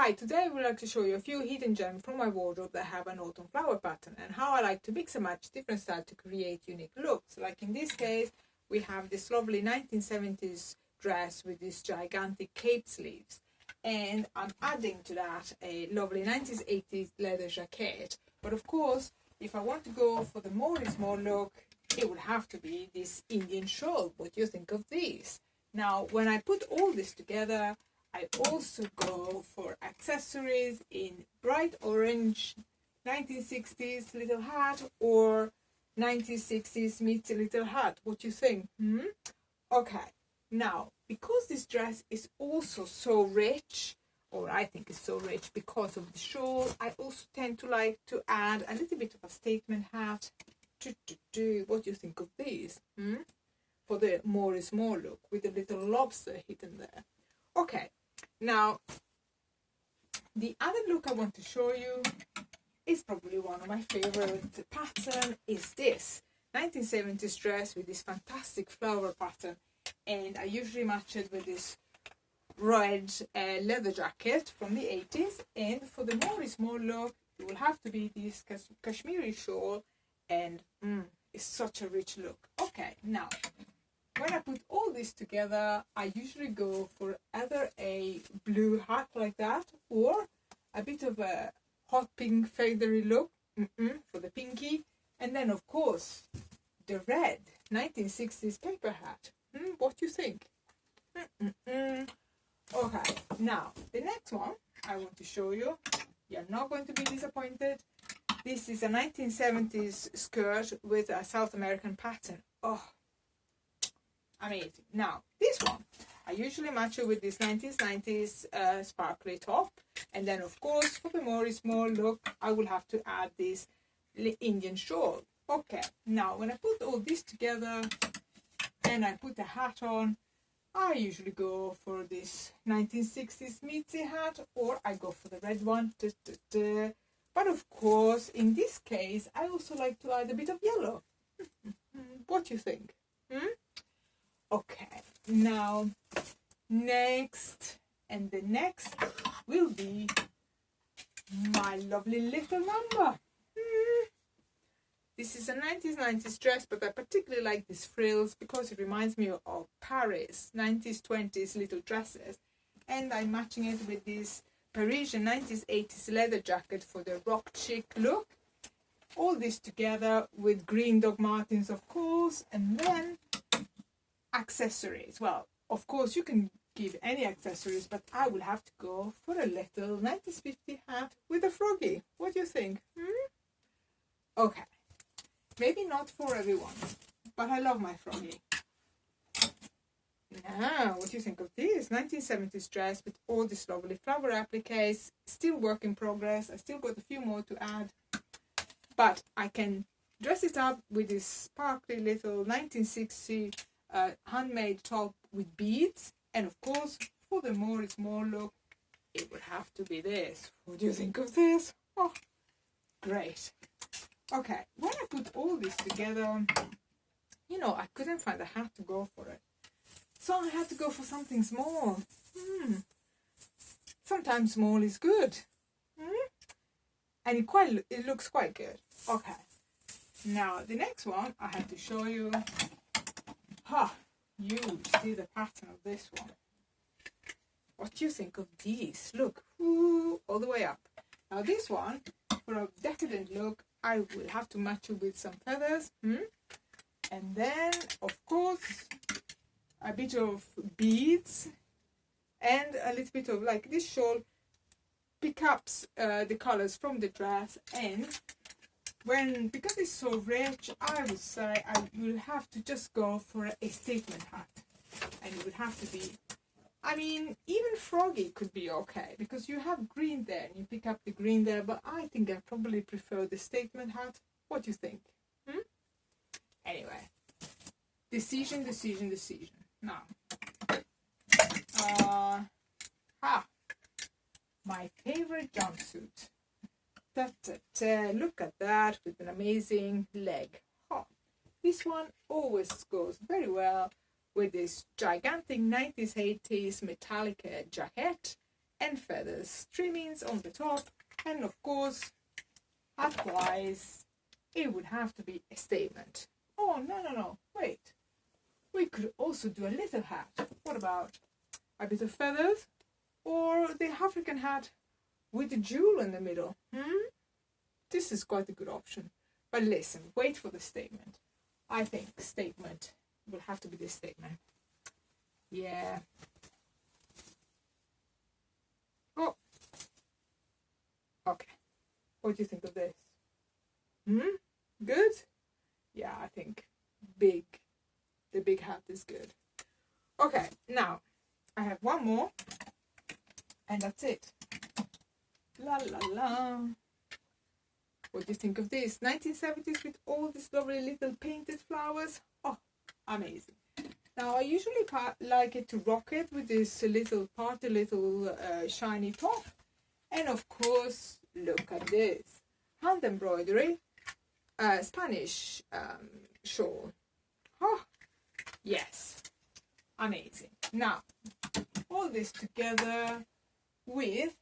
Hi, today I would like to show you a few hidden gems from my wardrobe that have an autumn flower pattern and how I like to mix and match different styles to create unique looks. Like in this case, we have this lovely 1970s dress with these gigantic cape sleeves. And I'm adding to that a lovely 1980s leather jacket. But of course, if I want to go for the more is more look, it would have to be this Indian shawl. What do you think of these? Now, when I put all this together, I also go for accessories in bright orange 1960s little hat or 1960s meets a little hat. What do you think? Okay, now because this dress is also so rich, or I think it's so rich because of the shawl, I also tend to like to add a little bit of a statement hat. What do you think of these? For the more is more look with a little lobster hidden there. Okay. Now, the other look I want to show you is probably one of my favorite pattern is this 1970s dress with this fantastic flower pattern, and I usually match it with this red leather jacket from the 80s, and for the more is more look it will have to be this Kashmiri shawl, and it's such a rich look. Okay, now when I put all this together, I usually go for either a blue hat like that or a bit of a hot pink feathery look for the pinky. And then, of course, the red 1960s paper hat. What do you think? Okay, now, the next one I want to show you. You're not going to be disappointed. This is a 1970s skirt with a South American pattern. Oh, amazing. Now, this one, I usually match it with this 1990s sparkly top. And then, of course, for the more is more look, I will have to add this Indian shawl. Okay, now, when I put all this together and I put a hat on, I usually go for this 1960s Mitzi hat, or I go for the red one. But, of course, in this case, I also like to add a bit of yellow. What do you think? Okay, now next, and the next will be my lovely little number. This is a 1990s dress, but I particularly like these frills because it reminds me of Paris 90s 20s little dresses, and I'm matching it with this Parisian 90s 80s leather jacket for the rock chic look. All this together with green Doc Martens, of course, and then accessories. Well, of course you can give any accessories, but I will have to go for a little 1950 hat with a froggy. What do you think? Okay, maybe not for everyone, but I love my froggy. Now, what do you think of this 1970s dress with all these lovely flower appliques? Still work in progress. I still got a few more to add, but I can dress it up with this sparkly little 1960 handmade top with beads, and of course for the more is more look it would have to be this. What do you think of this? Oh, great. Okay, when I put all this together, I couldn't find a hat to go for it, so I had to go for something small. Sometimes small is good. And it looks quite good. Okay, now the next one I had to show you. You see the pattern of this one. What do you think of these? Look, all the way up. Now this one, for a decadent look, I will have to match it with some feathers. And then, of course, a bit of beads and a little bit of, like, this shawl pick up the colors from the dress. And because it's so rich, I would say I will have to just go for a statement hat, and it would have to be, even froggy could be okay because you have green there and you pick up the green there, but I think I probably prefer the statement hat. What do you think? Anyway, decision. Now, my favorite jumpsuit. Look at that with an amazing leg. This one always goes very well with this gigantic 90s 80s metallic jacket and feathers, trimmings on the top, and of course, hat-wise, it would have to be a statement. Oh, no, wait. We could also do a little hat. What about a bit of feathers? Or the African hat with the jewel in the middle? This is quite a good option. But listen, wait for the statement. I think statement will have to be this statement. Yeah. Oh. Okay. What do you think of this? Good? Yeah, I think the big hat is good. Okay, now I have one more and that's it. La la la. What do you think of this? 1970s with all these lovely little painted flowers. Oh, amazing. Now I usually like it to rock it with this little shiny top. And of course, look at this. Hand embroidery, Spanish shawl. Oh, yes. Amazing. Now, all this together with,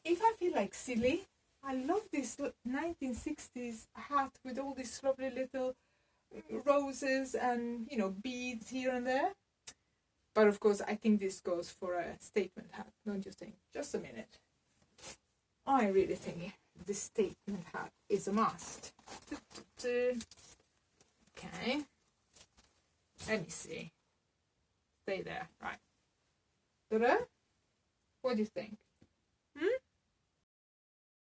if I feel like silly, I love this 1960s hat with all these lovely little roses and, beads here and there. But of course, I think this goes for a statement hat, don't you think? Just a minute. I really think this statement hat is a must. Okay. Let me see. Stay there. Right. Ta-da. What do you think?